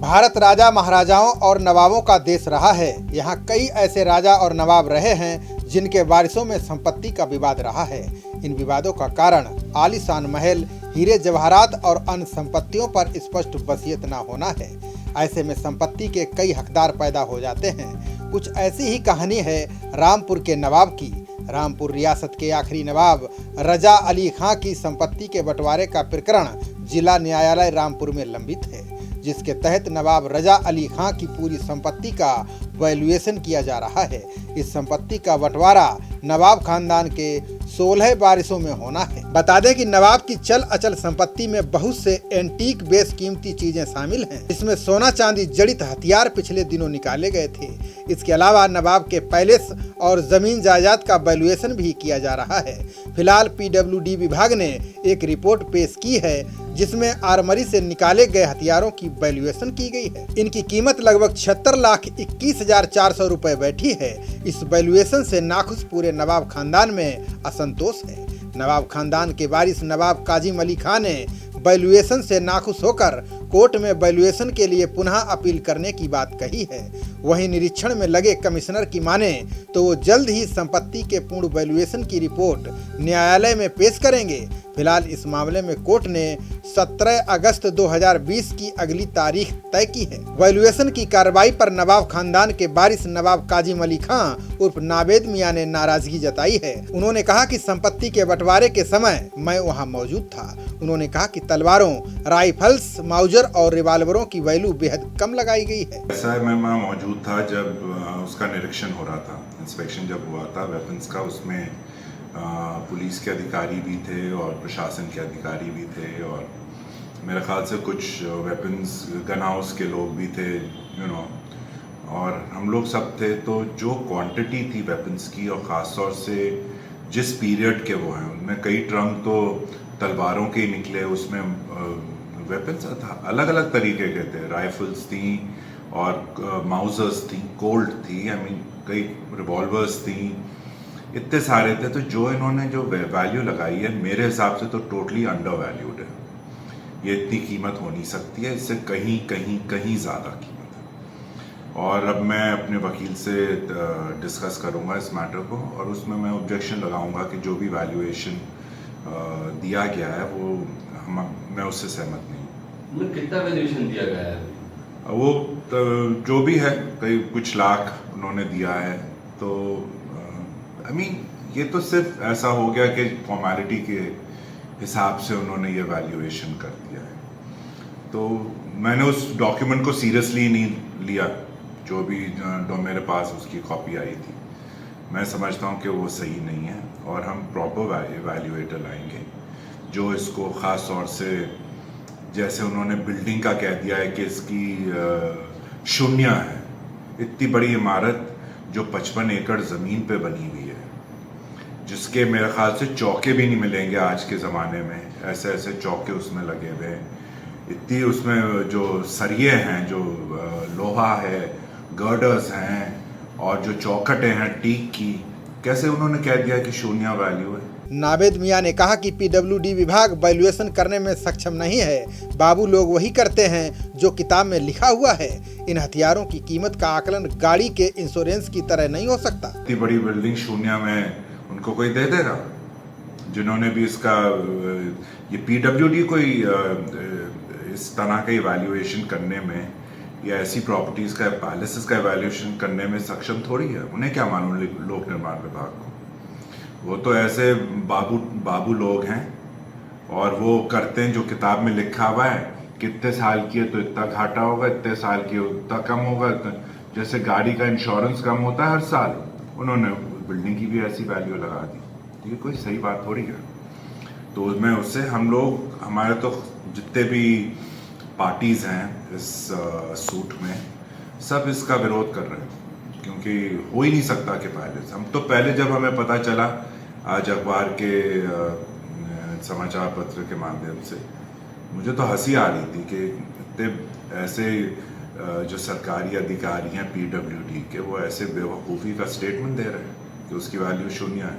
भारत राजा महाराजाओं और नवाबों का देश रहा है। यहाँ कई ऐसे राजा और नवाब रहे हैं जिनके वारिसों में संपत्ति का विवाद रहा है। इन विवादों का कारण आलीशान महल, हीरे जवाहरात और अन्य संपत्तियों पर स्पष्ट वसीयत न होना है। ऐसे में संपत्ति के कई हकदार पैदा हो जाते हैं। कुछ ऐसी ही कहानी है रामपुर के नवाब की। रामपुर रियासत के आखिरी नवाब रजा अली खां की संपत्ति के बंटवारे का प्रकरण जिला न्यायालय रामपुर में लंबित है, जिसके तहत नवाब रजा अली खां की पूरी संपत्ति का वैल्यूएशन किया जा रहा है। इस संपत्ति का बंटवारा नवाब खानदान के 16 वारिसों में होना है। बता दें कि नवाब की चल अचल संपत्ति में बहुत से एंटीक बेशकीमती चीजें शामिल हैं। इसमें सोना चांदी जड़ित हथियार पिछले दिनों निकाले गए थे। इसके अलावा नवाब के पैलेस और जमीन जायदाद का वैल्यूएशन भी किया जा रहा है। फिलहाल पीडब्ल्यूडी विभाग ने एक रिपोर्ट पेश की है जिसमें आर्मरी से निकाले गए हथियारों की वैल्यूएशन की गई है। इनकी कीमत लगभग 76,21,400 रुपए बैठी है। इस वैल्यूएशन से नाखुश पूरे नवाब खानदान में असंतोष है। नवाब खानदान के वारिस नवाब काजिम अली खां ने वैल्यूएशन से नाखुश होकर कोर्ट में वैल्यूएशन के लिए पुनः अपील करने की बात कही है। वहीं निरीक्षण में लगे कमिश्नर की माने तो वो जल्द ही संपत्ति के पूर्ण वैल्यूएशन की रिपोर्ट न्यायालय में पेश करेंगे। फिलहाल इस मामले में कोर्ट ने 17 अगस्त 2020 की अगली तारीख तय की है। वैल्यूएशन की कार्रवाई पर नवाब खानदान के वारिस नवाब काजिम अली खां उर्फ नावेद मियां ने नाराजगी जताई है। उन्होंने कहा कि संपत्ति के बंटवारे के समय मैं वहां मौजूद था। उन्होंने कहा कि तलवारों, राइफल्स, माउजर और रिवाल्वरों की वैल्यू बेहद कम लगाई गई है। ऐसा है, मैं वहाँ मौजूद था जब उसका निरीक्षण हो रहा था। इंस्पेक्शन जब हुआ था वेपन्स का, उसमें पुलिस के अधिकारी भी थे और प्रशासन के अधिकारी भी थे और मेरे ख्याल से कुछ वेपन्स गन हाउस के लोग भी थे, और हम लोग सब थे। तो जो क्वांटिटी थी वेपन्स की, और ख़ास तौर से जिस पीरियड के वो हैं, उनमें कई ट्रंक तो तलवारों के ही निकले। उसमें वेपन्स अलग अलग तरीके के थे। राइफल्स थी और माउजर्स थी, कोल्ट थी, कई रिवॉल्वर्स थी, इतने सारे थे। तो जो इन्होंने जो वैल्यू लगाई है, मेरे हिसाब से तो टोटली अंडर वैल्यूड है। ये इतनी कीमत हो नहीं सकती है, इससे कहीं कहीं कहीं ज़्यादा कीमत है। और अब मैं अपने वकील से डिस्कस करूंगा इस मैटर को, और उसमें मैं ऑब्जेक्शन लगाऊंगा कि जो भी वैल्यूएशन दिया गया है वो मैं उससे सहमत नहीं। कितना वैल्यूएशन दिया गया है? वो जो भी है, कई कुछ लाख उन्होंने दिया है। तो ये तो सिर्फ ऐसा हो गया कि फॉर्मेलिटी के हिसाब से उन्होंने ये वैल्यूएशन कर दिया है। तो मैंने उस डॉक्यूमेंट को सीरियसली नहीं लिया, जो भी मेरे पास उसकी कॉपी आई थी। मैं समझता हूँ कि वो सही नहीं है, और हम प्रॉपर वैल्यूएटर लाएंगे जो इसको ख़ास तौर से, जैसे उन्होंने बिल्डिंग का कह दिया है कि इसकी शून्य है। इतनी बड़ी इमारत जो 55 एकड़ ज़मीन पे बनी हुई है, जिसके मेरे ख्याल से चौके भी नहीं मिलेंगे आज के ज़माने में। ऐसे ऐसे चौके उसमें लगे हुए हैं, इतनी उसमें जो सरिये हैं, जो लोहा है, गर्डर्स हैं, और जो चौखटें हैं टीक की, कैसे उन्होंने कह दिया कि शून्य वैल्यू है। नावेद मियां ने कहा कि पीडब्ल्यूडी विभाग वैल्यूएशन करने में सक्षम नहीं है। बाबू लोग वही करते हैं जो किताब में लिखा हुआ है। इन हथियारों की कीमत का आकलन गाड़ी के इंश्योरेंस की तरह नहीं हो सकता। इतनी बड़ी बिल्डिंग शून्य में उनको कोई दे देगा? जिन्होंने भी इसका, ये पीडब्ल्यूडी कोई इस तरह का इवैल्यूएशन करने में, या ऐसी प्रॉपर्टीज का, पैलेसेस का इवैल्यूएशन करने में सक्षम थोड़ी है। उन्हें क्या मालूम लोक निर्माण विभाग को? वो तो ऐसे बाबू लोग हैं, और वो करते हैं जो किताब में लिखा हुआ है। कितने साल की है तो इतना घाटा होगा, इतने साल की उतना कम होगा। जैसे गाड़ी का इंश्योरेंस कम होता है हर साल, उन्होंने बिल्डिंग की भी ऐसी वैल्यू लगा दी। ये कोई सही बात थोड़ी है। तो मैं उससे, हम लोग, हमारे तो जितने भी पार्टीज हैं इस सूट में, सब इसका विरोध कर रहे हैं, क्योंकि हो ही नहीं सकता कि पहले हम तो, पहले जब हमें पता चला आज अखबार के समाचार पत्र के माध्यम से, मुझे तो हंसी आ रही थी कि इतने ऐसे जो सरकारी अधिकारी हैं पीडब्ल्यूडी के, वो ऐसे बेवकूफ़ी का स्टेटमेंट दे रहे हैं कि उसकी वैल्यू शून्य है।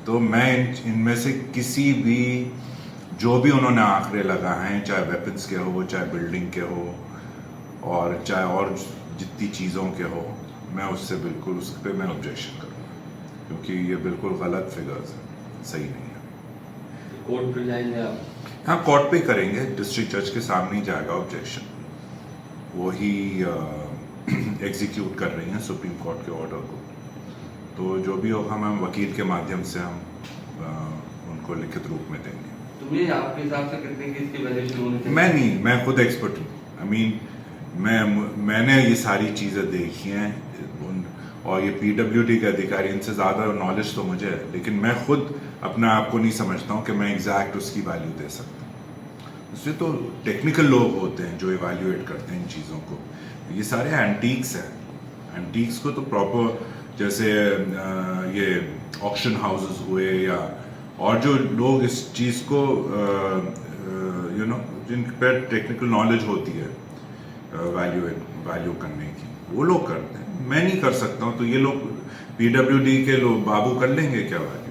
तो मैं इनमें से किसी भी, जो भी उन्होंने आंकड़े लगाए हैं, चाहे वेपन्स के हो, चाहे बिल्डिंग के हो, और चाहे और जितनी चीज़ों के हो, मैं उससे बिल्कुल उस पर मैं ऑब्जेक्शन करूँगा, क्योंकि ये बिल्कुल गलत फिगर्स हैं, सही नहीं है। कोर्ट पे जाएंगे आप? हाँ, कोर्ट पे करेंगे, डिस्ट्रिक्ट जज के सामने ही जाएगा ऑब्जेक्शन, वही एग्जीक्यूट कर रही हैं सुप्रीम कोर्ट के ऑर्डर को। तो जो भी होगा हम वकील के माध्यम से हम उनको लिखित रूप में देंगे। तो ये आपके हिसाब से कितने केस की वैल्यूएशन होनी चाहिए? मैं नहीं, मैं खुद एक्सपर्ट हूँ। मैंने ये सारी चीज़ें देखी हैं और ये पीडब्ल्यूडी के अधिकारी, इनसे ज़्यादा नॉलेज तो मुझे है, लेकिन मैं खुद अपने आप को नहीं समझता हूँ कि मैं एग्जैक्ट उसकी वैल्यू दे सकता हूँ। उससे तो टेक्निकल लोग होते हैं जो इवैल्यूएट करते हैं इन चीज़ों को। ये सारे एंटीक्स हैं, एंटीक्स को तो प्रॉपर, जैसे ये ऑक्शन हाउसेस हुए या और जो लोग इस चीज़ को जिन पर टेक्निकल नॉलेज होती है वैल्यू करने की, वो लोग करते हैं, मैं नहीं कर सकता हूँ। तो ये लोग पीडब्ल्यूडी के लोग बाबू कर लेंगे क्या वैल्यू?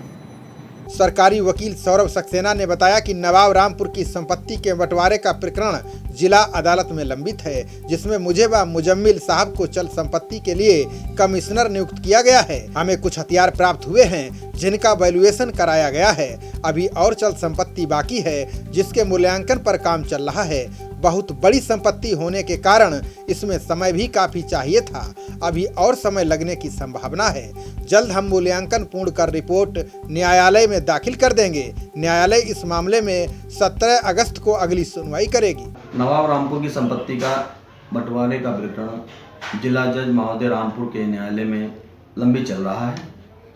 सरकारी वकील सौरभ सक्सेना ने बताया कि नवाब रामपुर की संपत्ति के बंटवारे का प्रकरण जिला अदालत में लंबित है, जिसमें मुझे व मुजम्मिल साहब को चल संपत्ति के लिए कमिश्नर नियुक्त किया गया है। हमें कुछ हथियार प्राप्त हुए हैं जिनका वैल्यूएशन कराया गया है। अभी और चल संपत्ति बाकी है जिसके मूल्यांकन पर काम चल रहा है। बहुत बड़ी संपत्ति होने के कारण इसमें समय भी काफी चाहिए था। अभी और समय लगने की संभावना है। जल्द हम मूल्यांकन पूर्ण कर रिपोर्ट न्यायालय में दाखिल कर देंगे। न्यायालय इस मामले में 17 अगस्त को अगली सुनवाई करेगी। नवाब रामपुर की संपत्ति का बंटवारे का प्रकरण जिला जज महोदय रामपुर के न्यायालय में लंबी चल रहा है,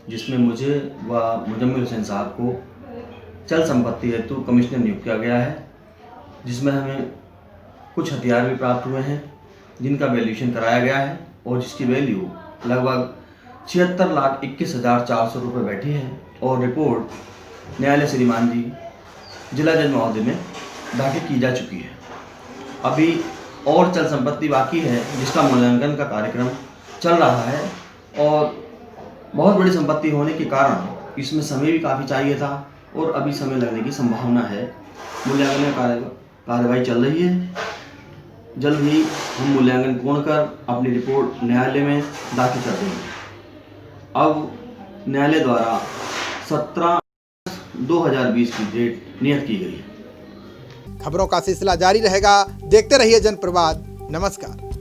जिसमें मुझे व मुजम्मिल हुसैन साहब को चल संपत्ति हेतु कमिश्नर नियुक्त किया गया है, जिसमें हमें कुछ हथियार भी प्राप्त हुए हैं जिनका वैल्यूएशन कराया गया है और जिसकी वैल्यू लगभग 76,21,400 रुपये बैठी है। और रिपोर्ट न्यायालय श्रीमान जी जिला जज महोदय में दाखिल की जा चुकी है। अभी और चल संपत्ति बाकी है जिसका मूल्यांकन का कार्यक्रम चल रहा है और बहुत बड़ी संपत्ति होने के कारण इसमें समय भी काफ़ी चाहिए था और अभी समय लगने की संभावना है। मूल्यांकन कार्रवाई चल रही है। जल्द ही हम मूल्यांकन पूर्ण कर अपनी रिपोर्ट न्यायालय में दाखिल कर देंगे। अब न्यायालय द्वारा 17/2020 की डेट नियत की गई है। खबरों का सिलसिला जारी रहेगा। देखते रहिए जनप्रवाद। नमस्कार।